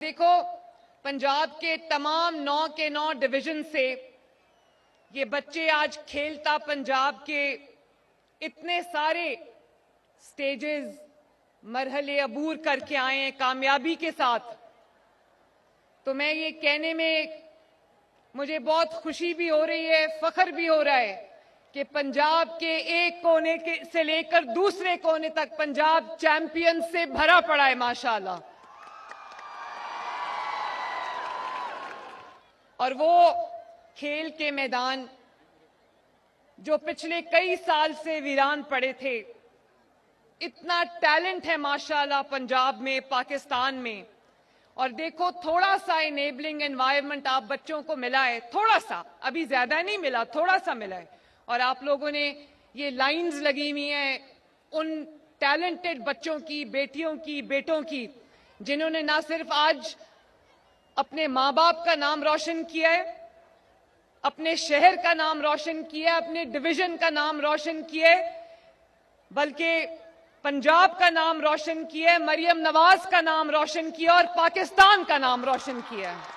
देखो, पंजाब के तमाम 9 के 9 डिवीजन से ये बच्चे आज खेलता पंजाब के इतने सारे स्टेजेस मरहले अबूर करके आए हैं कामयाबी के साथ। तो मैं ये कहने में मुझे बहुत खुशी भी हो रही है, फख्र भी हो रहा है कि पंजाब के एक कोने से लेकर दूसरे कोने तक पंजाब चैंपियन से भरा पड़ा है माशाल्लाह। और वो खेल के मैदान जो पिछले कई साल से वीरान पड़े थे, इतना टैलेंट है माशाल्लाह पंजाब में, पाकिस्तान में। और देखो, थोड़ा सा इनेबलिंग एनवायरनमेंट आप बच्चों को मिला है, थोड़ा सा, अभी ज्यादा नहीं मिला, थोड़ा सा मिला है। और आप लोगों ने ये लाइंस लगी हुई हैं उन टैलेंटेड बच्चों की, बेटियों की, बेटों की, जिन्होंने ना सिर्फ आज अपने माँ बाप का नाम रोशन किया है, अपने शहर का नाम रोशन किया है, अपने डिवीजन का नाम रोशन किया है, बल्कि पंजाब का नाम रोशन किया है, मरियम नवाज का नाम रोशन किया और पाकिस्तान का नाम रोशन किया है।